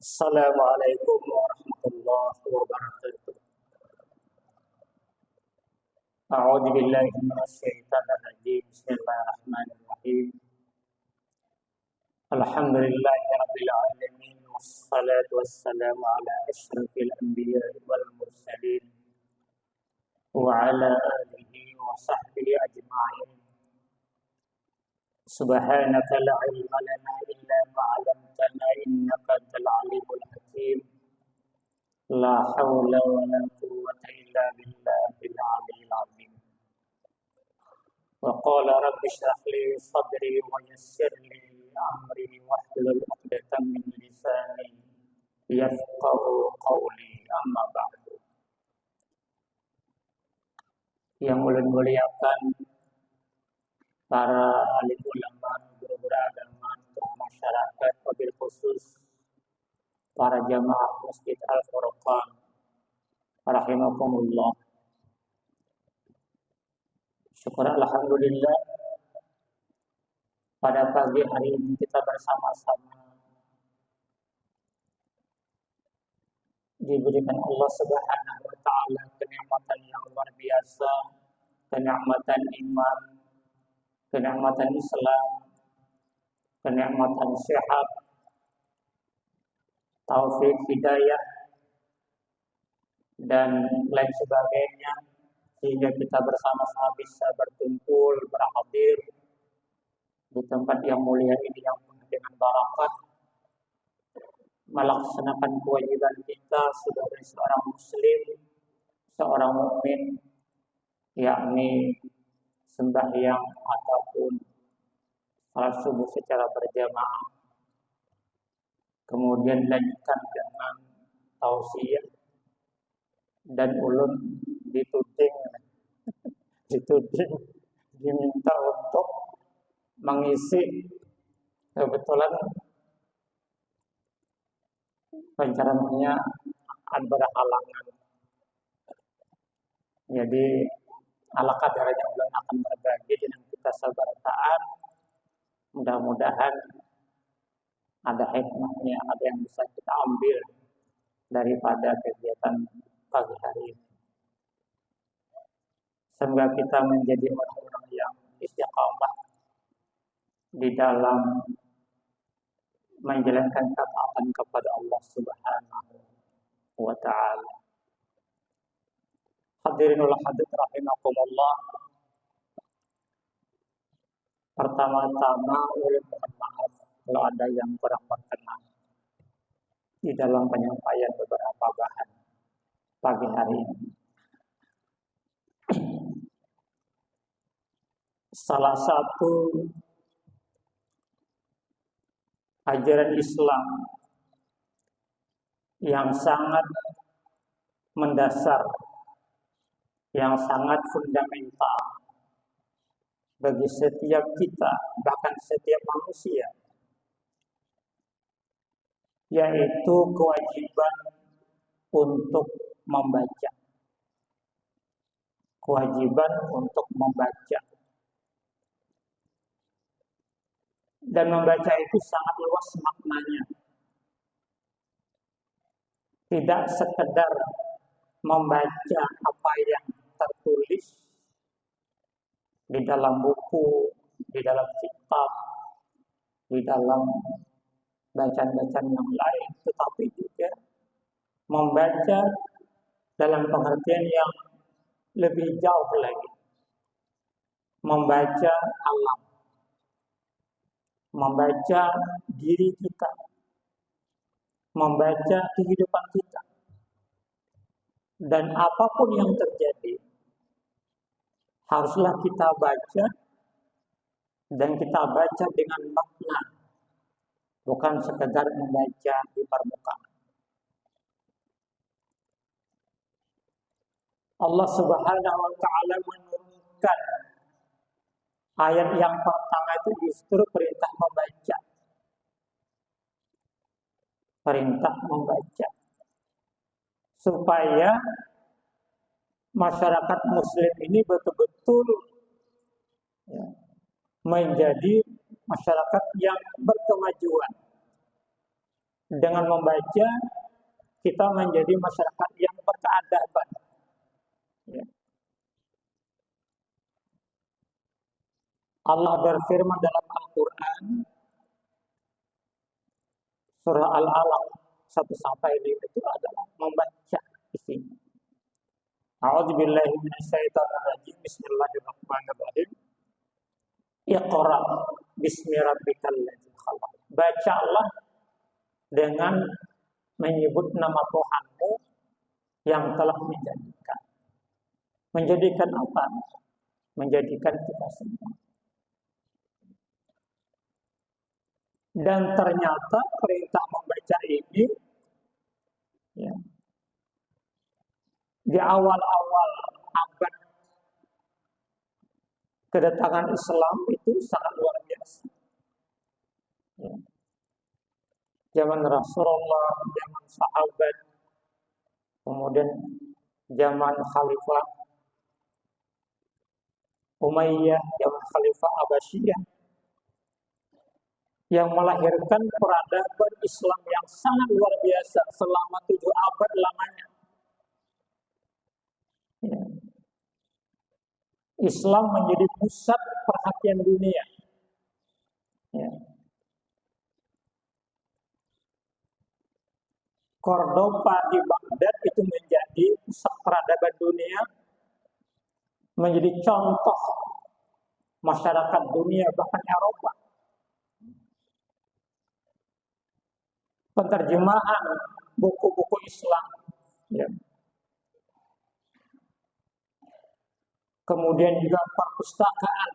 Assalamualaikum warahmatullahi wabarakatuh. A'udzu billahi minasyaitonir rajim. Bismillahirrahmanirrahim. Alhamdulillahirabbil alamin wassalatu wassalamu ala asyrafil anbiya'i wal mursalin wa ala alihi wa sahbihi ajma'in. Subhanaka la ilma lana illa ma 'allamtana innaka antal alimul hakim. La haula wa la quwwata illa billahil aliyyil azim. Wa qala rabbi shrah li sadri wa yassir li amri wahlul 'uqdatam min lisani yafqahu qawli, amma ba'du. Yang ulun muliakan para alim ulama, guru-guru agama, masyarakat, wabil khusus para jamaah Masjid Al-Furqan rahimakumullah. Syukur alhamdulillah pada pagi hari ini kita bersama-sama diberikan Allah Subhanahu wa taala kenikmatan yang luar biasa, kenikmatan iman, kenikmatan Islam, kenikmatan sehat, taufik hidayah dan lain sebagainya, sehingga kita bersama-sama bisa berkumpul, berhadir di tempat yang mulia ini yang penuh dengan barakah, melaksanakan kewajiban kita sebagai seorang muslim, seorang mukmin, yakni sembahyang ataupun salat subuh secara berjamaah. Kemudian lanjutkan dengan tausiah dan ulun dituding diminta untuk mengisi, kebetulan rencananya ada berhalangan. Jadi ala kadarnya ulun akan berbagi dengan kita sabartaan. Mudah-mudahan ada hikmahnya, ada yang bisa kita ambil daripada kegiatan pagi hari ini. Semoga kita menjadi orang-orang yang istiqamah di dalam menjalankan ketaatan kepada Allah Subhanahu wa taala. Hadirinul hadirat rahimakumullah. Pertama-tama ulun mohon maaf kalau ada yang kurang berkenan di dalam penyampaian beberapa bahan pagi hari ini. Salah satu ajaran Islam yang sangat mendasar, yang sangat fundamental bagi setiap kita, bahkan setiap manusia, yaitu kewajiban untuk membaca. Kewajiban untuk membaca. Dan membaca itu sangat luas maknanya. Tidak sekedar membaca apa yang tertulis di dalam buku, di dalam kitab, di dalam bacaan-bacaan yang lain, tetapi juga membaca dalam pengertian yang lebih jauh lagi. Membaca alam, membaca diri kita, membaca kehidupan kita. Dan apapun yang terjadi, haruslah kita baca, dan kita baca dengan makna, bukan sekedar membaca di permukaan. Allah Subhanahu wa taala menurunkan ayat yang pertama itu justru perintah membaca. Perintah membaca. Supaya masyarakat muslim ini betul-betul menjadi masyarakat yang berkemajuan, Dengan membaca kita menjadi masyarakat yang berkeadaban. Ya. Allah berfirman dalam Al-Quran surah Al-Alaq 1-5 itu adalah membaca isinya. A'udzubillahi minasyaitonirrajim. Bismillahirrahmanirrahim. Iqra bismi rabbikal ladzi khalaq. Bacalah dengan menyebut nama Tuhanmu yang telah menjadikan. Menjadikan apa? Menjadikan kita semua. Dan ternyata perintah membaca ini ya, di awal-awal abad kedatangan Islam itu sangat luar biasa. Ya. Zaman Rasulullah, zaman sahabat, kemudian zaman Khalifah Umayyah, zaman Khalifah Abbasiyah, yang melahirkan peradaban Islam yang sangat luar biasa selama 7 abad lamanya. Ya. Islam menjadi pusat perhatian dunia. Ya. Cordoba di Baghdad itu menjadi pusat peradaban dunia, menjadi contoh masyarakat dunia bahkan Eropa. Penterjemahan buku-buku Islam, ya. Kemudian juga perpustakaan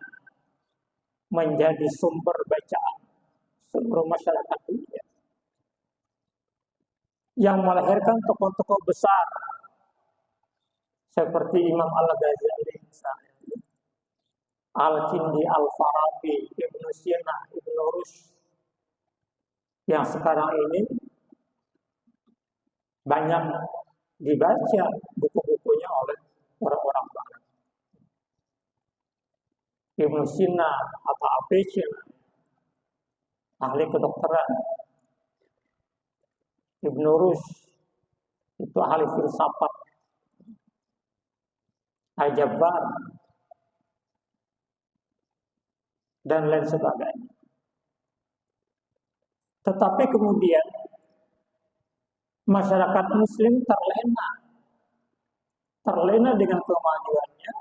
menjadi sumber bacaan seluruh masyarakat dunia, yang melahirkan tokoh-tokoh besar seperti Imam Al-Ghazali, Al-Kindi, Al-Farabi, Ibnu Sina, Ibnu Rushd, yang sekarang ini banyak dibaca buku-bukunya oleh orang-orang barat. Ibnu Sina atau Apecin, ahli kedokteran. Ibnu Rushd itu ahli filsafat. Al-Jabbar dan lain sebagainya. Tetapi kemudian masyarakat Muslim terlena dengan kemajuannya.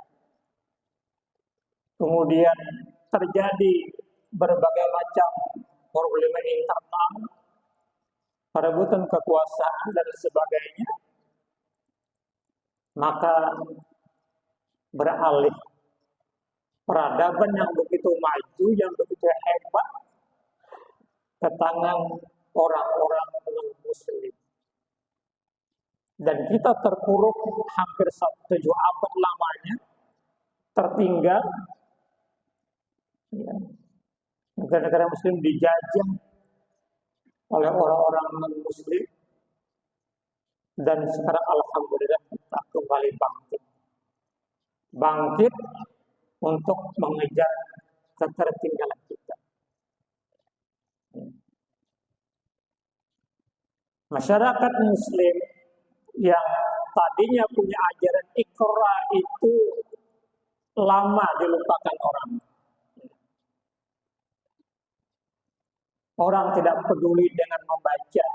Kemudian terjadi berbagai macam problem internal, perebutan kekuasaan dan sebagainya. Maka beralih peradaban yang begitu maju, yang begitu hebat ke tangan orang-orang non-Muslim. Dan kita terpuruk hampir 7 abad lamanya, tertinggal. Ya. Negara-negara Muslim dijajah oleh orang-orang non-Muslim, dan sekarang alhamdulillah kita kembali bangkit untuk mengejar ketertinggalan kita. Masyarakat Muslim yang tadinya punya ajaran Iqra itu lama dilupakan orang. Orang tidak peduli dengan membaca,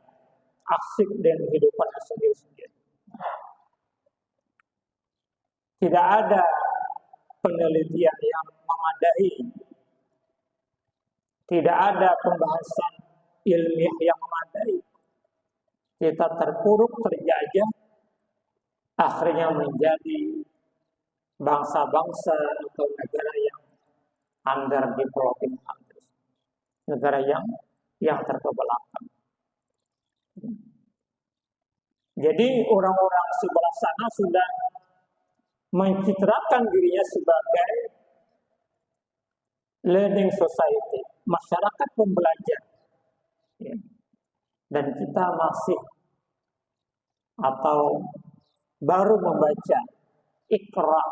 asik dengan kehidupannya sendiri-sendiri. Tidak ada penelitian yang memadai, tidak ada pembahasan ilmiah yang memadai. Kita terpuruk, terjajah, akhirnya menjadi bangsa-bangsa atau negara yang underdeveloping countries, negara yang terkebelakang. Jadi orang-orang sebelah sana sudah mencitrakan dirinya sebagai learning society, masyarakat pembelajar. Ya. Dan kita masih atau baru membaca Iqra,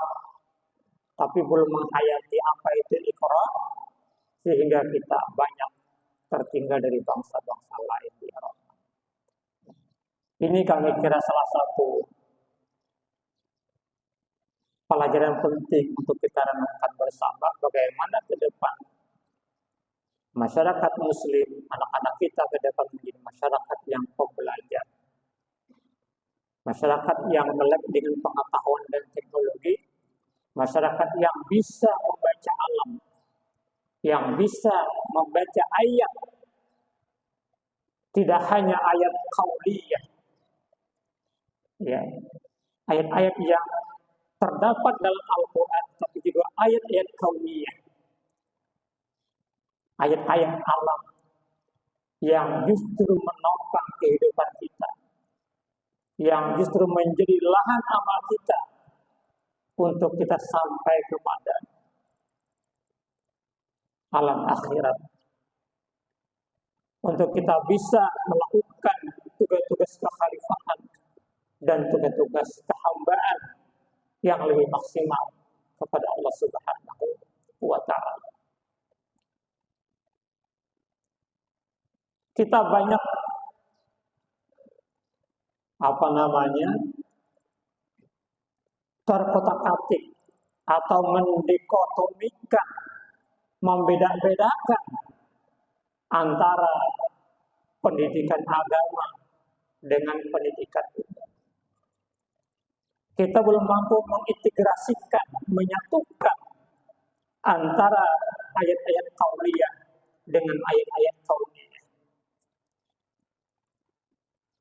tapi belum menghayati apa itu Iqra, sehingga kita banyak tertinggal dari bangsa-bangsa lain di Eropa. Ini kami kira salah satu pelajaran penting untuk kita renungkan bersama bagaimana ke depan masyarakat muslim, anak-anak kita ke depan menjadi masyarakat yang pembelajar. Masyarakat yang melek dengan pengetahuan dan teknologi, masyarakat yang bisa membaca alam, yang bisa membaca ayat, tidak hanya ayat qauliyah, ya, ayat-ayat yang terdapat dalam Al-Quran, tapi juga ayat-ayat kauniyah, ayat-ayat alam yang justru menopang kehidupan kita, yang justru menjadi lahan amal kita untuk kita sampai kepada alam akhirat, untuk kita bisa melakukan tugas-tugas kekhalifahan dan tugas-tugas kehambaan yang lebih maksimal kepada Allah Subhanahu wa Ta'ala. Kita banyak terkotak-atik atau mendikotomikan, membeda-bedakan antara pendidikan agama dengan pendidikan umum. Kita belum mampu mengintegrasikan, menyatukan antara ayat-ayat qauliyah dengan ayat-ayat kauniyah.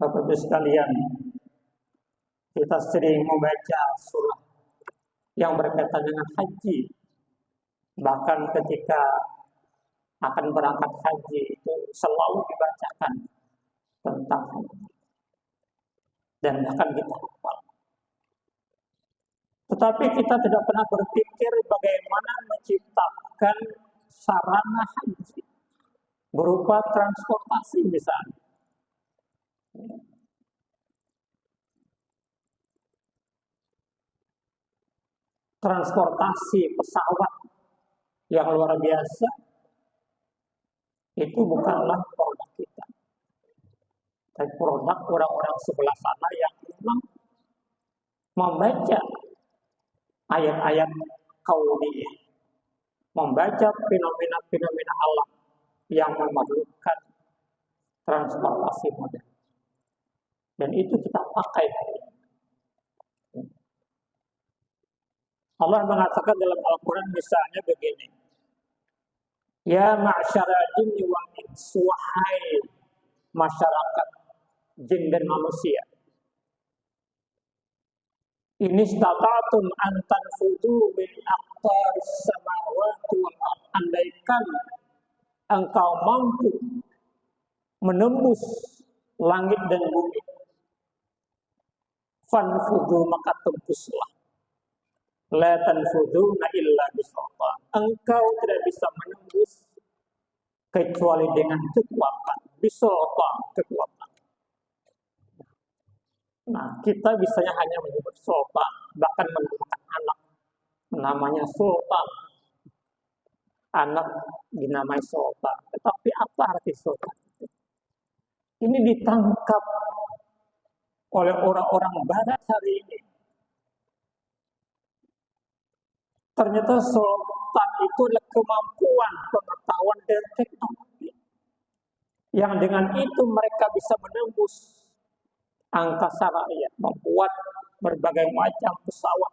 Bapak-Ibu sekalian, kita sering membaca surah yang berkaitan dengan haji. Bahkan ketika akan berangkat haji itu selalu dibacakan tentang haji. Dan bahkan kita hafal. Tetapi kita tidak pernah berpikir bagaimana menciptakan sarana haji berupa transportasi misalnya. Transportasi pesawat yang luar biasa itu bukanlah produk kita, tapi produk orang-orang sebelah sana yang memang membaca ayat-ayat kauniyah, membaca fenomena-fenomena alam yang memerlukan transportasi modern. Dan itu kita pakai hari ini. Allah mengatakan dalam Al-Quran misalnya begini, ya ma'syara jinni wal ins, wahai masyarakat jin dan manusia, ini stata'tum an tanfudu min aqtaris samawati wal ardh, andaikan engkau mampu menembus langit dan bumi, fanfudu maka tembuslah. La tanfuduna illa bisultan, engkau tidak bisa menembus kecuali dengan kekuatan, bisultan, kekuatan. Nah, kita bisanya hanya menyebut sultan, bahkan menamakan anak namanya sultan, anak dinamai sultan. Tetapi apa arti sultan? Ini ditangkap oleh orang-orang barat hari ini. Ternyata sultan itu adalah kemampuan, pengetahuan dan teknologi yang dengan itu mereka bisa menembus angkasa raya, membuat berbagai macam pesawat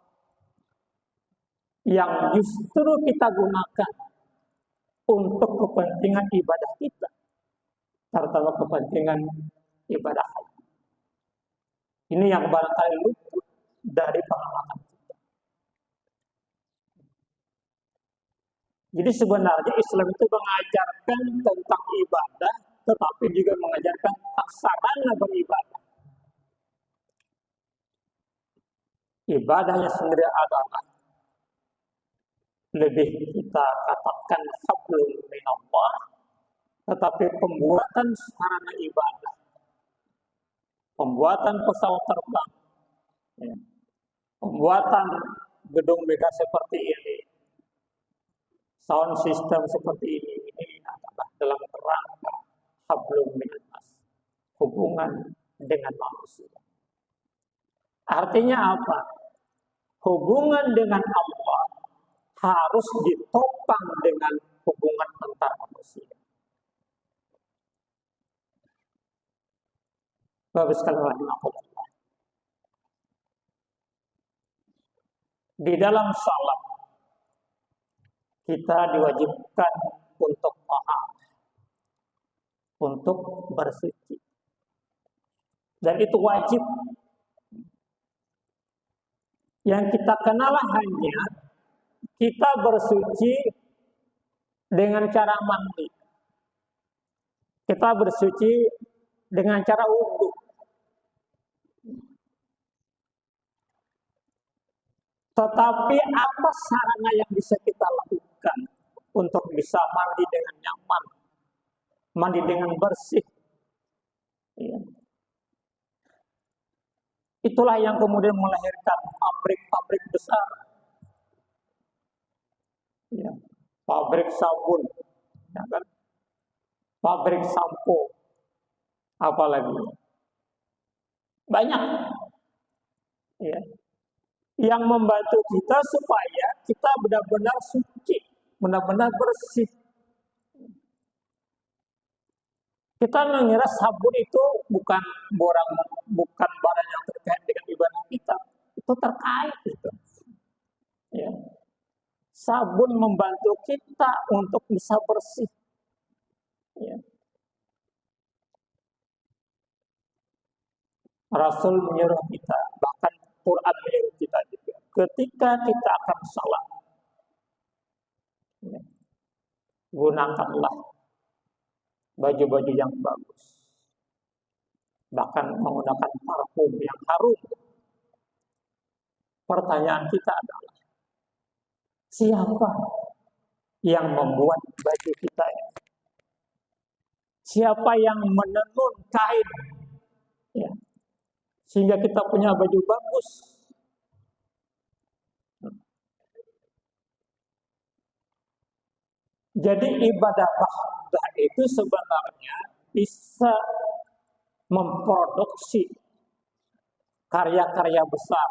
yang justru kita gunakan untuk kepentingan ibadah kita, terutama kepentingan ibadah haji. Ini yang barangkali luput dari pengamatan kita. Jadi sebenarnya Islam itu mengajarkan tentang ibadah, tetapi juga mengajarkan sarana beribadah. Ibadahnya sendiri adalah lebih kita katakan hablum minallah, tetapi pembuatan sarana ibadah, pembuatan pesawat terbang, pembuatan gedung megah seperti ini, sound system seperti ini adalah dalam kerangka hablum minallah, hubungan dengan manusia. Artinya apa? Hubungan dengan Allah harus ditopang dengan hubungan antar manusia. Bapak sekalian rahimahullah. Di dalam salat kita diwajibkan untuk paham, untuk bersuci. Dan itu wajib. Yang kita kenal hanya kita bersuci dengan cara mandi. Kita bersuci dengan cara wudhu. Tetapi apa sarana yang bisa kita lakukan untuk bisa mandi dengan nyaman, mandi dengan bersih? Ya. Itulah yang kemudian melahirkan pabrik-pabrik besar. Ya. Pabrik sabun, ya kan? Pabrik sampo, apalagi banyak. Ya. Yang membantu kita supaya kita benar-benar suci, benar-benar bersih. Kita mengira sabun itu bukan barang yang terkait dengan ibadah kita, itu terkait itu. Ya. Sabun membantu kita untuk bisa bersih. Ya. Rasul menyuruh kita, bahkan Quran menyuruh kita juga. Ketika kita akan salat, ya, gunakanlah baju-baju yang bagus. Bahkan menggunakan parfum yang harum. Pertanyaan kita adalah, siapa yang membuat baju kita ini? Siapa yang menenun kain? Ya. Sehingga kita punya baju bagus. Jadi ibadah bahdah itu sebenarnya bisa memproduksi karya-karya besar.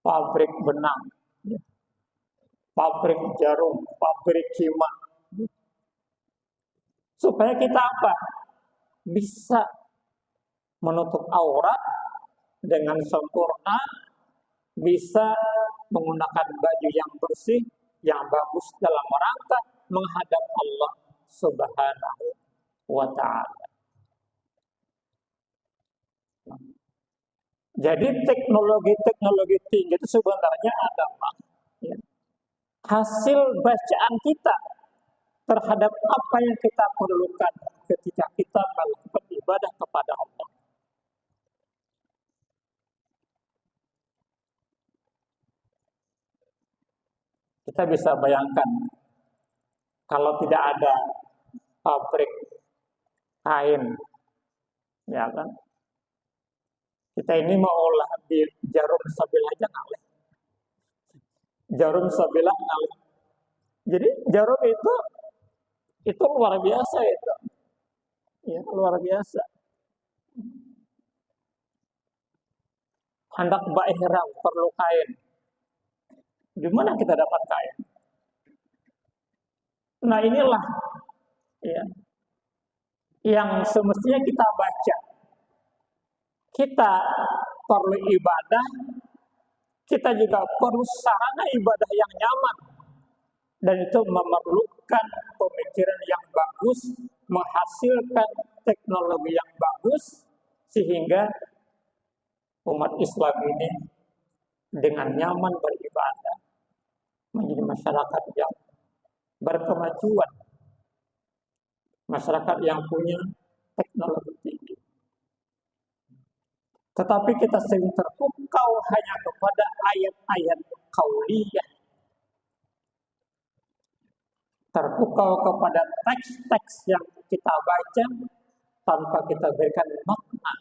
Pabrik benang, pabrik jarum, pabrik kimia. Supaya kita apa? Bisa menutup aurat dengan sempurna, bisa menggunakan baju yang bersih, yang bagus dalam rangka menghadap Allah Subhanahu wa ta'ala. Jadi teknologi tinggi itu sebenarnya adalah ya, hasil bacaan kita terhadap apa yang kita perlukan ketika kita melakukan ibadah kepada Allah. Kita bisa bayangkan kalau tidak ada pabrik kain, ya kan? Kita ini mau olah di jarum sabilah aja ngalih. Jarum sabilah ngalih. Jadi jarum itu luar biasa itu. Ya, luar biasa. Hendak ihram perlu kain. Di mana kita dapat kain? Nah inilah ya, yang semestinya kita baca. Kita perlu ibadah, kita juga perlu sarana ibadah yang nyaman. Dan itu memerlukan pemikiran yang bagus, menghasilkan teknologi yang bagus, sehingga umat Islam ini dengan nyaman beribadah, menjadi masyarakat yang berkemajuan, masyarakat yang punya teknologi tinggi. Tetapi kita sering terpukau hanya kepada ayat-ayat qauliyah, terpukau kepada teks-teks yang kita baca tanpa kita berikan makna,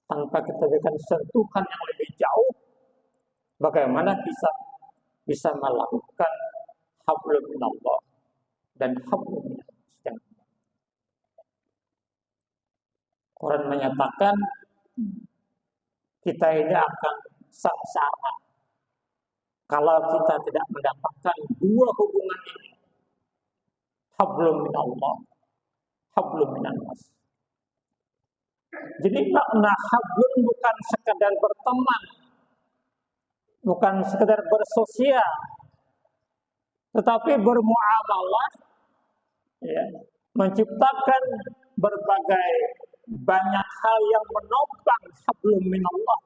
tanpa kita berikan sentuhan yang lebih jauh. Bagaimana bisa melakukan hablum minallah dan hablum minal. Quran menyatakan kita ini akan sengsara kalau kita tidak mendapatkan dua hubungan ini. Hablum minallah, hablum minannas. Jadi makna hablum bukan sekedar berteman, bukan sekedar bersosial, tetapi bermuamalah, ya, menciptakan berbagai banyak hal yang menopang hablum minallah.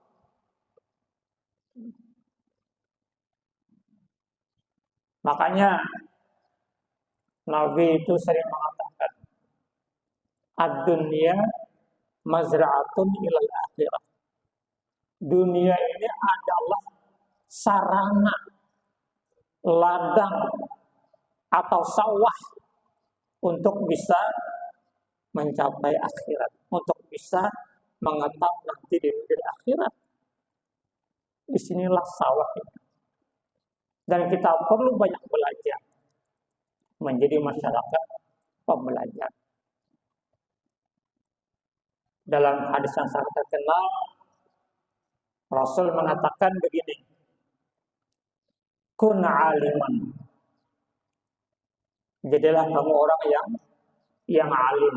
Makanya Nabi itu sering mengatakan, ad-dunya mazra'atun ilal akhirah. Dunia ini adalah sarana, ladang atau sawah untuk bisa mencapai akhirat, untuk bisa mengetap nanti di negeri akhirat. Disinilah sawah itu. Dan kita perlu banyak belajar menjadi masyarakat pembelajar. Dalam hadis yang sangat terkenal, Rasul mengatakan begini, kun aliman. Jadilah kamu orang yang alim.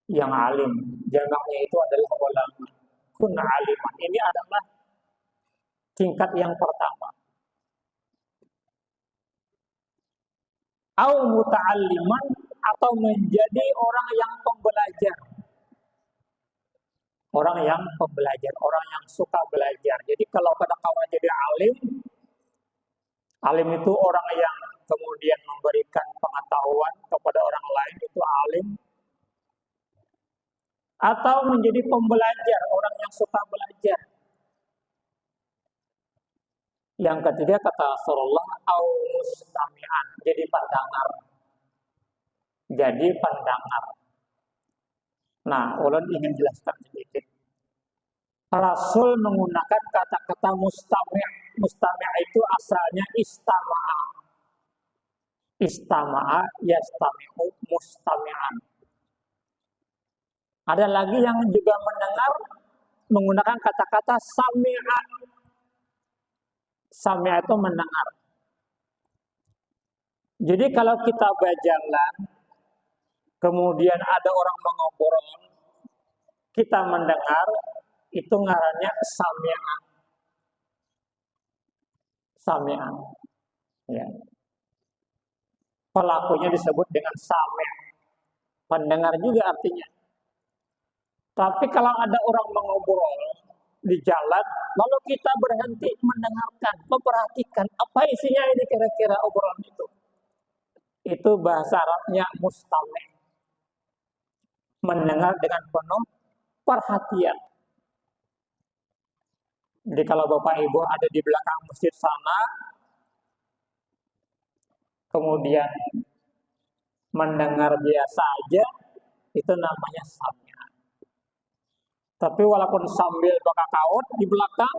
Yang alim, jamaknya itu adalah ulama. Kun aliman. Ini adalah tingkat yang pertama. Au muta'alliman, atau menjadi orang yang pembelajar. Orang yang pembelajar, orang yang suka belajar. Jadi kalau kawan jadi alim itu orang yang kemudian memberikan pengetahuan kepada orang lain, itu alim. Atau menjadi pembelajar, orang yang suka belajar. Yang ketiga kata Rasulullah, au mustami'an, jadi pendengar. Jadi pendengar. Nah, ulun ingin jelaskan sedikit. Rasul menggunakan kata-kata mustami'. Mustami' itu asalnya istama'a. Istama'a yastami'u mustami'an. Ada lagi yang juga mendengar menggunakan kata-kata sami'a. Sami'a itu mendengar. Jadi kalau kita berjalan, kemudian ada orang mengobrol, kita mendengar, itu ngarannya sami'a. Sami'a. Ya. Pelakunya disebut dengan sami'. Pendengar juga artinya. Tapi kalau ada orang mengobrol di jalan, lalu kita berhenti mendengarkan, memperhatikan apa isinya ini kira-kira obrolan itu. Itu bahasa Arabnya mustami'. Mendengar dengan penuh perhatian. Jadi kalau Bapak Ibu ada di belakang masjid sana, kemudian mendengar biasa aja, itu namanya sami'a. Tapi walaupun sambil bakakaut di belakang,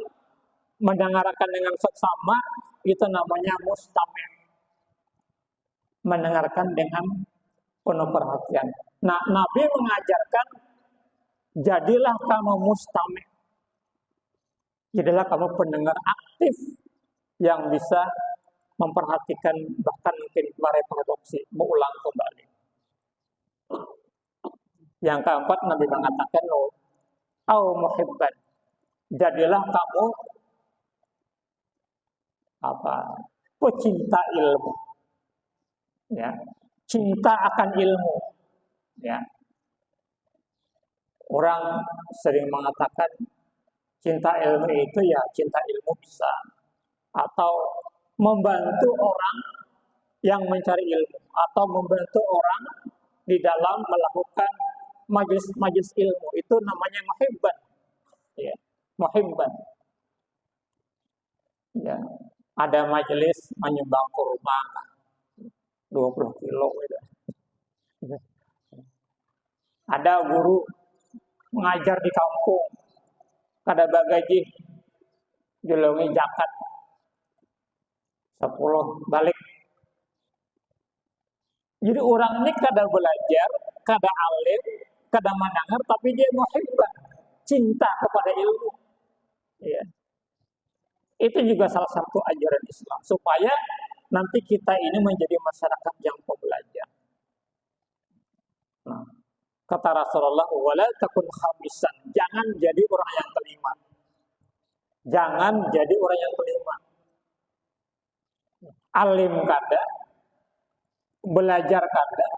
mendengarkan dengan seksama, itu namanya mustami'. Mendengarkan dengan penuh perhatian. Nah, Nabi mengajarkan, jadilah kamu mustami'. Jadilah kamu pendengar aktif yang bisa memperhatikan, bahkan mungkin mereproduksi, mengulang kembali. Yang keempat, Nabi mengatakan, au muhibban, jadilah kamu pecinta ilmu, ya, cinta akan ilmu, ya. Orang sering mengatakan cinta ilmu itu ya cinta ilmu bisa, atau membantu orang yang mencari ilmu, atau membantu orang di dalam melakukan majelis ilmu, itu namanya muhibban, ya, muhibban. Ya, ada majelis menyumbang kurma 20 kilo gitu. Ada guru mengajar di kampung, kada bagaji julungi zakat 10 balik. Jadi orang ini kada belajar, kada alim, kadang mendengar tapi dia muhibbah, cinta kepada ilmu. Ya. Itu juga salah satu ajaran Islam supaya nanti kita ini menjadi masyarakat yang pembelajar. Nah, kata Rasulullah, wala takun khamisan, jangan jadi orang yang kelima. Jangan jadi orang yang kelima. Alim kada, belajar kada,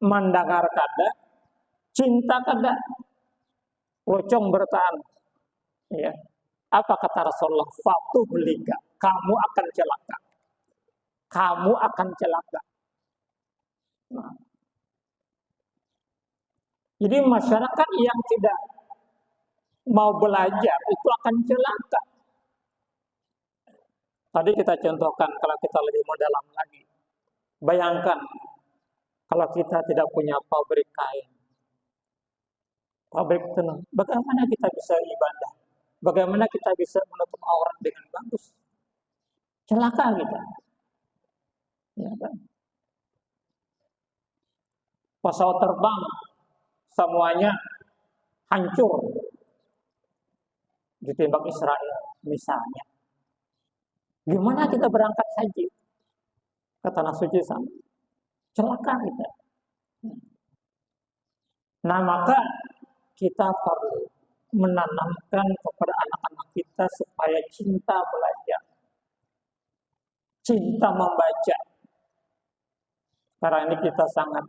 mendengar kada, cinta kada, locong bertahan. Ya. Apa kata Rasulullah? Fatu belika, kamu akan celaka. Kamu akan celaka. Nah. Jadi masyarakat yang tidak mau belajar itu akan celaka. Tadi kita contohkan kalau kita lebih mendalam lagi. Bayangkan kalau kita tidak punya pabrik kain, pabrik tenun, bagaimana kita bisa ibadah? Bagaimana kita bisa menutup aurat dengan bagus? Celaka kita. Ya kan? Pesawat terbang semuanya hancur ditembak Israel misalnya. Gimana kita berangkat haji ke tanah suci sana? Celaka kita. Nah, maka kita perlu menanamkan kepada anak-anak kita supaya cinta belajar, cinta membaca. Sekarang ini kita sangat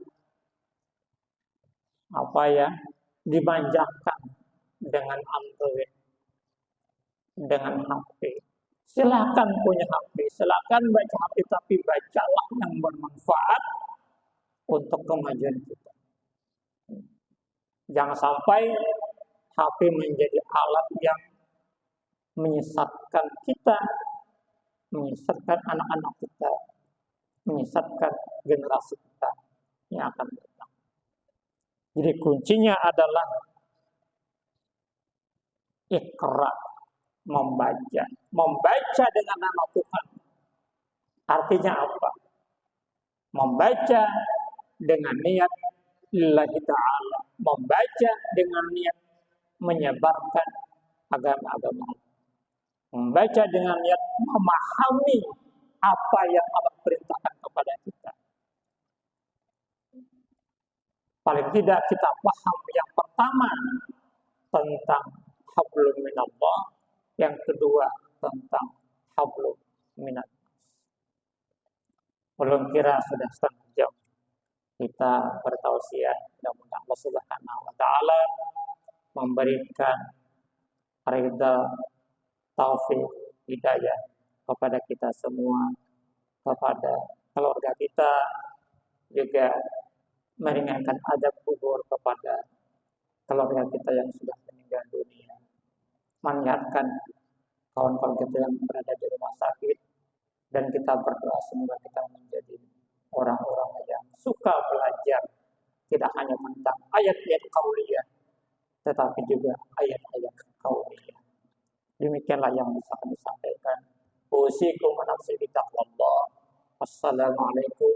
dimanjakan dengan Android, dengan HP. Silakan punya HP, silakan baca HP, tapi bacalah yang bermanfaat untuk kemajuan kita. Jangan sampai HP menjadi alat yang menyesatkan kita, menyesatkan anak-anak kita, menyesatkan generasi kita yang akan datang. Jadi kuncinya adalah Iqra, membaca. Membaca dengan nama Tuhan. Artinya apa? Membaca dengan niat lillahi ta'ala. Membaca dengan niat menyebarkan agama-agama. Membaca dengan niat memahami apa yang Allah perintahkan kepada kita. Paling tidak kita paham yang pertama tentang hablum minallah, yang kedua tentang hablum minannas. Belum kira sudah setengah jam kita bertausiah, mudah-mudahan Allah Subhanahu wa taala memberikan ridha, taufik, hidayah kepada kita semua, kepada keluarga kita, juga meringankan adab kubur kepada keluarga kita yang sudah meninggal dunia, mengingatkan kawan-kawan kita yang berada di rumah sakit, dan kita berdoa semoga kita menjadi orang-orang yang suka belajar, tidak hanya tentang ayat-ayat qauliyah, tetapi juga ayat-ayat qauliyah. Demikianlah yang bisa kami sampaikan. Usikum wa nafsi bi taqwallah. Wassalamualaikum